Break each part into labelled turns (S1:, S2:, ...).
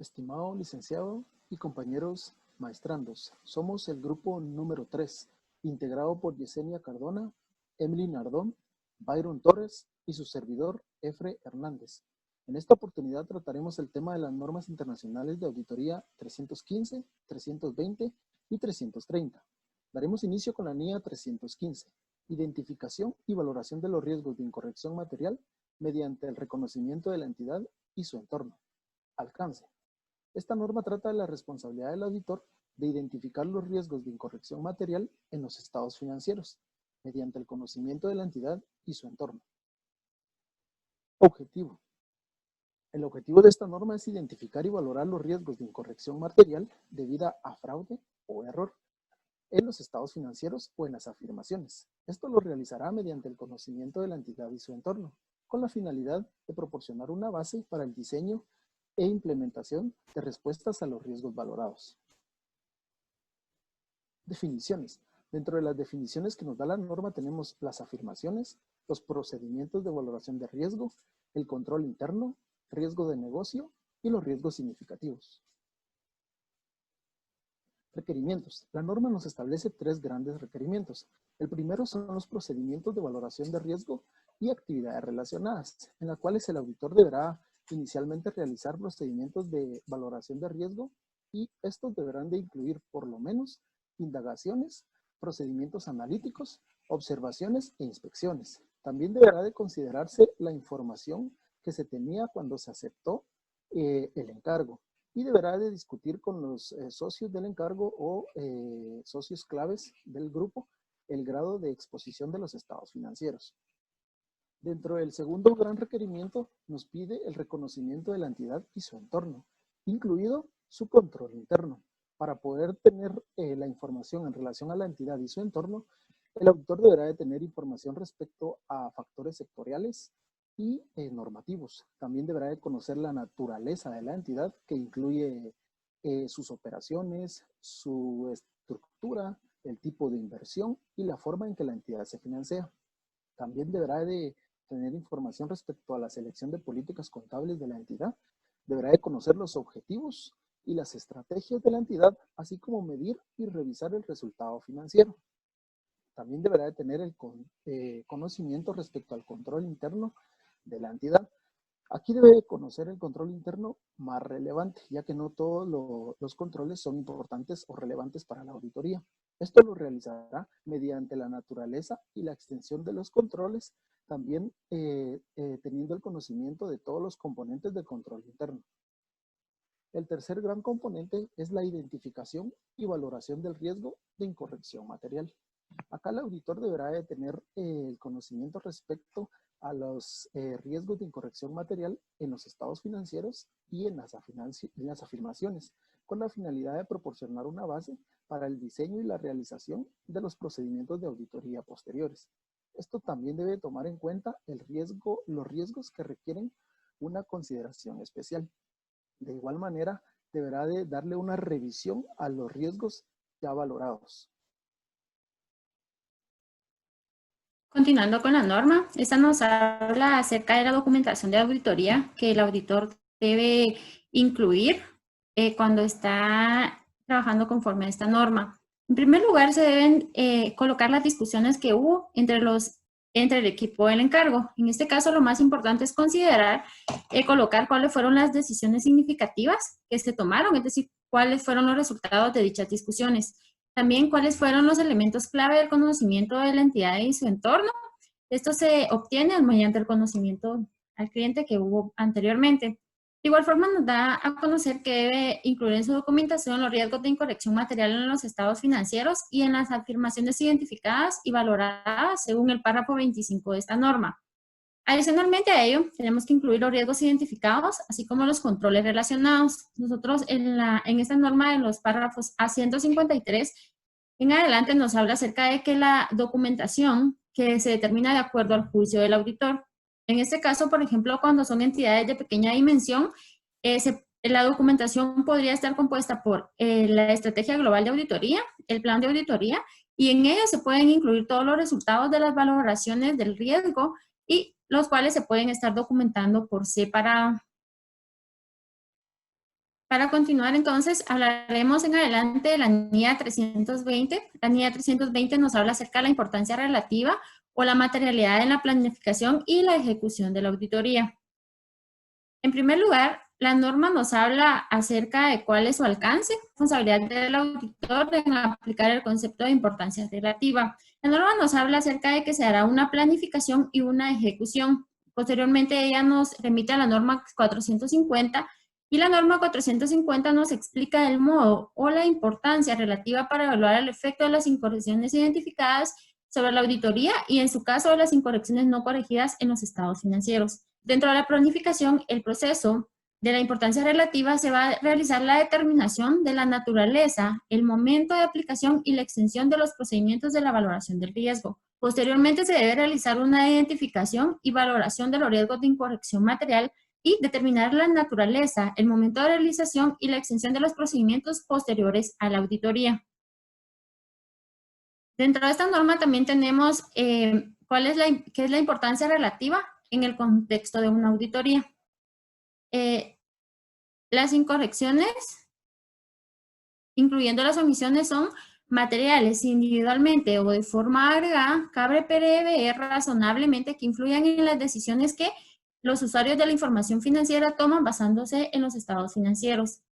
S1: Estimado licenciado y compañeros maestrandos, somos el grupo número 3, integrado por Yesenia Cardona, Emily Nardón, Byron Torres y su servidor, Efre Hernández. En esta oportunidad trataremos el tema de las normas internacionales de auditoría 315, 320 y 330. Daremos inicio con la NIA 315, identificación y valoración de los riesgos de incorrección material mediante el reconocimiento de la entidad y su entorno. Alcance. Esta norma trata de la responsabilidad del auditor de identificar los riesgos de incorrección material en los estados financieros, mediante el conocimiento de la entidad y su entorno. Objetivo. El objetivo de esta norma es identificar y valorar los riesgos de incorrección material debida a fraude o error en los estados financieros o en las afirmaciones. Esto lo realizará mediante el conocimiento de la entidad y su entorno, con la finalidad de proporcionar una base para el diseño e implementación de respuestas a los riesgos valorados. Definiciones. Dentro de las definiciones que nos da la norma tenemos las afirmaciones, los procedimientos de valoración de riesgo, el control interno, riesgo de negocio y los riesgos significativos. Requerimientos. La norma nos establece 3 grandes requerimientos. El primero son los procedimientos de valoración de riesgo y actividades relacionadas, en las cuales el auditor deberá inicialmente realizar procedimientos de valoración de riesgo y estos deberán de incluir por lo menos indagaciones, procedimientos analíticos, observaciones e inspecciones. También deberá de considerarse la información que se tenía cuando se aceptó el encargo y deberá de discutir con los socios del encargo o socios claves del grupo el grado de exposición de los estados financieros. Dentro del segundo gran requerimiento nos pide el reconocimiento de la entidad y su entorno, incluido su control interno. Para poder tener la información en relación a la entidad y su entorno, el auditor deberá de tener información respecto a factores sectoriales y normativos. También deberá de conocer la naturaleza de la entidad, que incluye sus operaciones, su estructura, el tipo de inversión y la forma en que la entidad se financia. También deberá de tener información respecto a la selección de políticas contables de la entidad, deberá de conocer los objetivos y las estrategias de la entidad, así como medir y revisar el resultado financiero. También deberá de tener el conocimiento respecto al control interno de la entidad. Aquí debe de conocer el control interno más relevante, ya que no todos los controles son importantes o relevantes para la auditoría. Esto lo realizará mediante la naturaleza y la extensión de los controles, también teniendo el conocimiento de todos los componentes del control interno. El tercer gran componente es la identificación y valoración del riesgo de incorrección material. Acá el auditor deberá de tener el conocimiento respecto a los riesgos de incorrección material en los estados financieros y en las afirmaciones, con la finalidad de proporcionar una base para el diseño y la realización de los procedimientos de auditoría posteriores. Esto también debe tomar en cuenta los riesgos que requieren una consideración especial. De igual manera, deberá de darle una revisión a los riesgos ya valorados.
S2: Continuando con la norma, esta nos habla acerca de la documentación de auditoría que el auditor debe incluir cuando está trabajando conforme a esta norma. En primer lugar, se deben colocar las discusiones que hubo entre el equipo del encargo. En este caso, lo más importante es considerar colocar cuáles fueron las decisiones significativas que se tomaron, es decir, cuáles fueron los resultados de dichas discusiones. También cuáles fueron los elementos clave del conocimiento de la entidad y su entorno. Esto se obtiene mediante el conocimiento al cliente que hubo anteriormente. De igual forma nos da a conocer que debe incluir en su documentación los riesgos de incorrección material en los estados financieros y en las afirmaciones identificadas y valoradas según el párrafo 25 de esta norma. Adicionalmente a ello, tenemos que incluir los riesgos identificados, así como los controles relacionados. Nosotros en esta norma de los párrafos A153 en adelante nos habla acerca de que la documentación que se determina de acuerdo al juicio del auditor. En este caso, por ejemplo, cuando son entidades de pequeña dimensión, la documentación podría estar compuesta por la estrategia global de auditoría, el plan de auditoría, y en ello se pueden incluir todos los resultados de las valoraciones del riesgo y los cuales se pueden estar documentando por separado. Para continuar, entonces, hablaremos en adelante de la NIA 320. La NIA 320 nos habla acerca de la importancia relativa o la materialidad en la planificación y la ejecución de la auditoría. En primer lugar, la norma nos habla acerca de cuál es su alcance, responsabilidad del auditor en aplicar el concepto de importancia relativa. La norma nos habla acerca de que se hará una planificación y una ejecución. Posteriormente, ella nos remite a la norma 450 y la norma 450 nos explica el modo o la importancia relativa para evaluar el efecto de las incorrecciones identificadas sobre la auditoría y, en su caso, de las incorrecciones no corregidas en los estados financieros. Dentro de la planificación, el proceso de la importancia relativa se va a realizar la determinación de la naturaleza, el momento de aplicación y la extensión de los procedimientos de la valoración del riesgo. Posteriormente, se debe realizar una identificación y valoración de los riesgos de incorrección material y determinar la naturaleza, el momento de realización y la extensión de los procedimientos posteriores a la auditoría. Dentro de esta norma también tenemos qué es la importancia relativa en el contexto de una auditoría. Las incorrecciones, incluyendo las omisiones, son materiales individualmente o de forma agregada. Cabe prever razonablemente que influyan en las decisiones que los usuarios de la información financiera toman basándose en los estados financieros.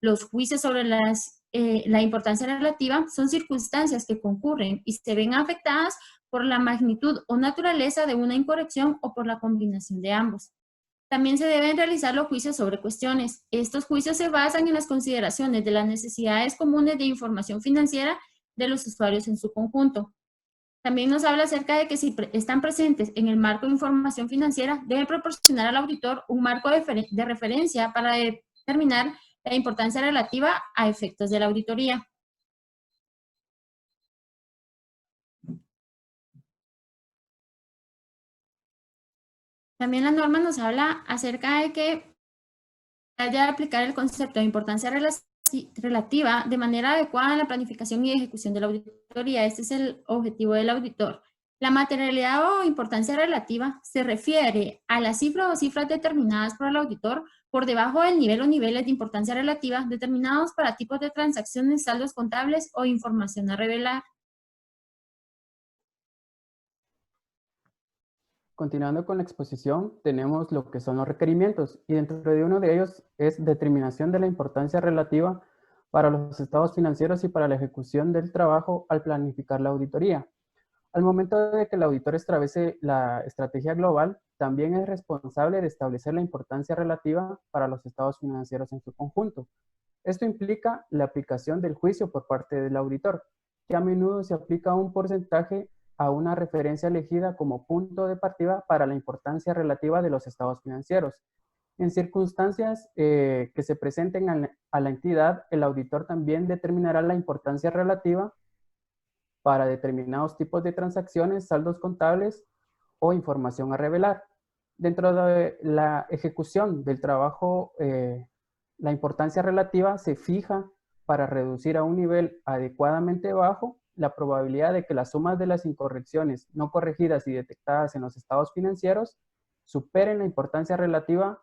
S2: Los juicios sobre la importancia relativa son circunstancias que concurren y se ven afectadas por la magnitud o naturaleza de una incorrección o por la combinación de ambos. También se deben realizar los juicios sobre cuestiones. Estos juicios se basan en las consideraciones de las necesidades comunes de información financiera de los usuarios en su conjunto. También nos habla acerca de que si están presentes en el marco de información financiera, deben proporcionar al auditor un marco de referencia para determinar la importancia relativa a efectos de la auditoría. También la norma nos habla acerca de que haya de aplicar el concepto de importancia relativa de manera adecuada en la planificación y ejecución de la auditoría. Este es el objetivo del auditor. La materialidad o importancia relativa se refiere a la cifra o cifras determinadas por el auditor por debajo del nivel o niveles de importancia relativa determinados para tipos de transacciones, saldos contables o información a revelar.
S3: Continuando con la exposición, tenemos lo que son los requerimientos y dentro de uno de ellos es determinación de la importancia relativa para los estados financieros y para la ejecución del trabajo al planificar la auditoría. Al momento de que el auditor establece la estrategia global, también es responsable de establecer la importancia relativa para los estados financieros en su conjunto. Esto implica la aplicación del juicio por parte del auditor, que a menudo se aplica un porcentaje a una referencia elegida como punto de partida para la importancia relativa de los estados financieros. En circunstancias que se presenten a la entidad, el auditor también determinará la importancia relativa para determinados tipos de transacciones, saldos contables o información a revelar. Dentro de la ejecución del trabajo, la importancia relativa se fija para reducir a un nivel adecuadamente bajo la probabilidad de que las sumas de las incorrecciones no corregidas y detectadas en los estados financieros superen la importancia relativa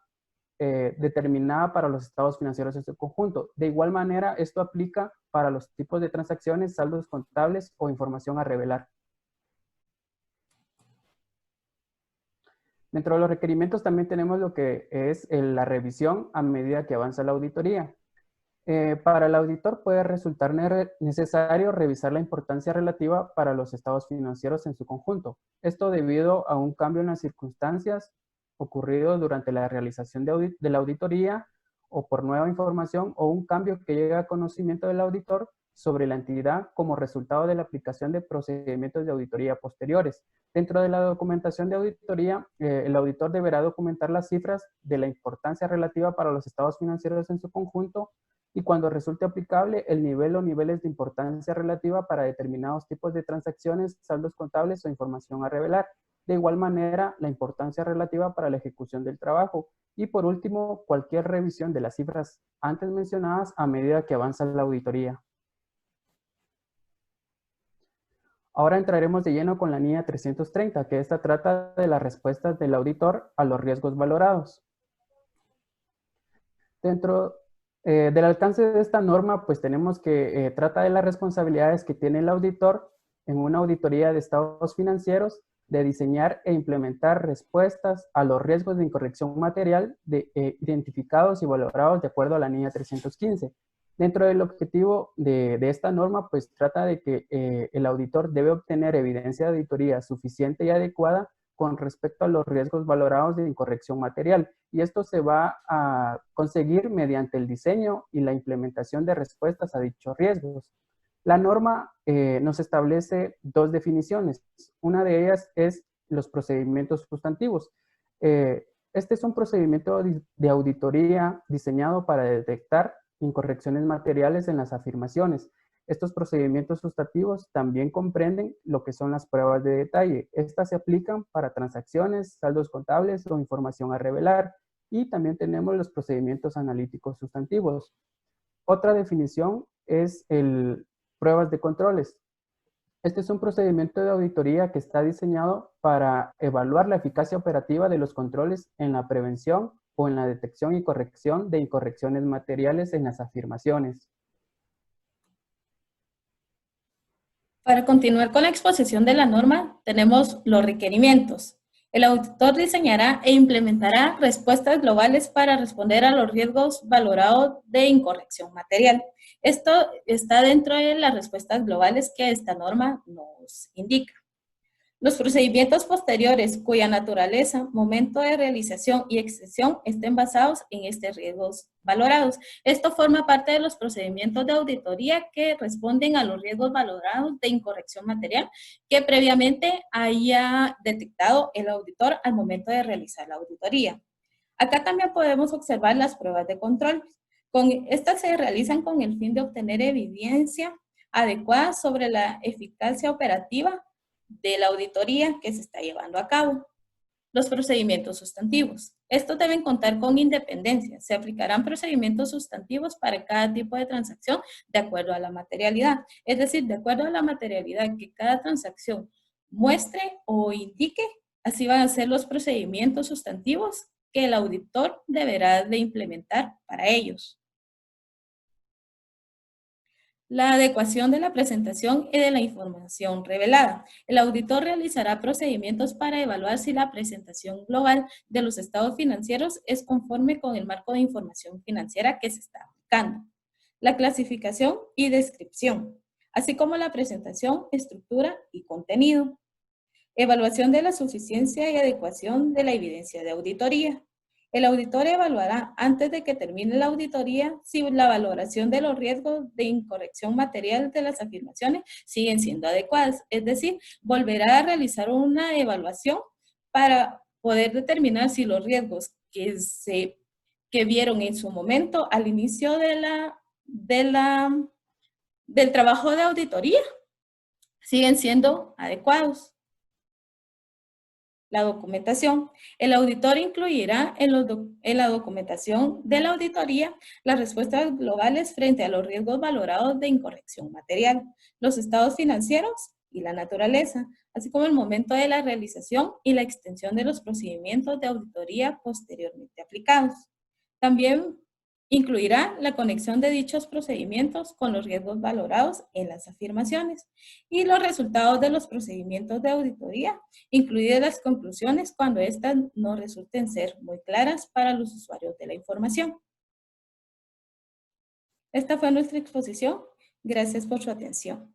S3: determinada para los estados financieros en su conjunto. De igual manera, esto aplica para los tipos de transacciones, saldos contables o información a revelar. Dentro de los requerimientos también tenemos lo que es la revisión a medida que avanza la auditoría. Para el auditor puede resultar necesario revisar la importancia relativa para los estados financieros en su conjunto. Esto debido a un cambio en las circunstancias ocurrido durante la realización de la auditoría o por nueva información o un cambio que llega a conocimiento del auditor sobre la entidad como resultado de la aplicación de procedimientos de auditoría posteriores. Dentro de la documentación de auditoría, el auditor deberá documentar las cifras de la importancia relativa para los estados financieros en su conjunto y cuando resulte aplicable el nivel o niveles de importancia relativa para determinados tipos de transacciones, saldos contables o información a revelar. De igual manera, la importancia relativa para la ejecución del trabajo. Y por último, cualquier revisión de las cifras antes mencionadas a medida que avanza la auditoría. Ahora entraremos de lleno con la NIA 330, que esta trata de las respuestas del auditor a los riesgos valorados. Dentro Del alcance de esta norma, pues tenemos que trata de las responsabilidades que tiene el auditor en una auditoría de estados financieros de diseñar e implementar respuestas a los riesgos de incorrección material identificados y valorados de acuerdo a la NIA 315. Dentro del objetivo de esta norma, pues trata de que el auditor debe obtener evidencia de auditoría suficiente y adecuada con respecto a los riesgos valorados de incorrección material. Y esto se va a conseguir mediante el diseño y la implementación de respuestas a dichos riesgos. La norma nos establece dos definiciones. Una de ellas es los procedimientos sustantivos. Este es un procedimiento de auditoría diseñado para detectar incorrecciones materiales en las afirmaciones. Estos procedimientos sustantivos también comprenden lo que son las pruebas de detalle. Estas se aplican para transacciones, saldos contables o información a revelar. Y también tenemos los procedimientos analíticos sustantivos. Otra definición es pruebas de controles. Este es un procedimiento de auditoría que está diseñado para evaluar la eficacia operativa de los controles en la prevención o en la detección y corrección de incorrecciones materiales en las afirmaciones.
S4: Para continuar con la exposición de la norma, tenemos los requerimientos. El auditor diseñará e implementará respuestas globales para responder a los riesgos valorados de incorrección material. Esto está dentro de las respuestas globales que esta norma nos indica. Los procedimientos posteriores cuya naturaleza, momento de realización y extensión estén basados en estos riesgos valorados. Esto forma parte de los procedimientos de auditoría que responden a los riesgos valorados de incorrección material que previamente haya detectado el auditor al momento de realizar la auditoría. Acá también podemos observar las pruebas de control. Estas se realizan con el fin de obtener evidencia adecuada sobre la eficacia operativa de la auditoría que se está llevando a cabo. Los procedimientos sustantivos. Estos deben contar con independencia. Se aplicarán procedimientos sustantivos para cada tipo de transacción de acuerdo a la materialidad. Es decir, de acuerdo a la materialidad que cada transacción muestre o indique, así van a ser los procedimientos sustantivos que el auditor deberá de implementar para ellos. La adecuación de la presentación y de la información revelada. El auditor realizará procedimientos para evaluar si la presentación global de los estados financieros es conforme con el marco de información financiera que se está aplicando. La clasificación y descripción, así como la presentación, estructura y contenido. Evaluación de la suficiencia y adecuación de la evidencia de auditoría. El auditor evaluará antes de que termine la auditoría si la valoración de los riesgos de incorrección material de las afirmaciones siguen siendo adecuadas. Es decir, volverá a realizar una evaluación para poder determinar si los riesgos que vieron en su momento al inicio del trabajo de auditoría siguen siendo adecuados. La documentación. El auditor incluirá en la documentación de la auditoría las respuestas globales frente a los riesgos valorados de incorrección material, los estados financieros y la naturaleza, así como el momento de la realización y la extensión de los procedimientos de auditoría posteriormente aplicados. También incluirá la conexión de dichos procedimientos con los riesgos valorados en las afirmaciones y los resultados de los procedimientos de auditoría, incluidas las conclusiones cuando éstas no resulten ser muy claras para los usuarios de la información. Esta fue nuestra exposición. Gracias por su atención.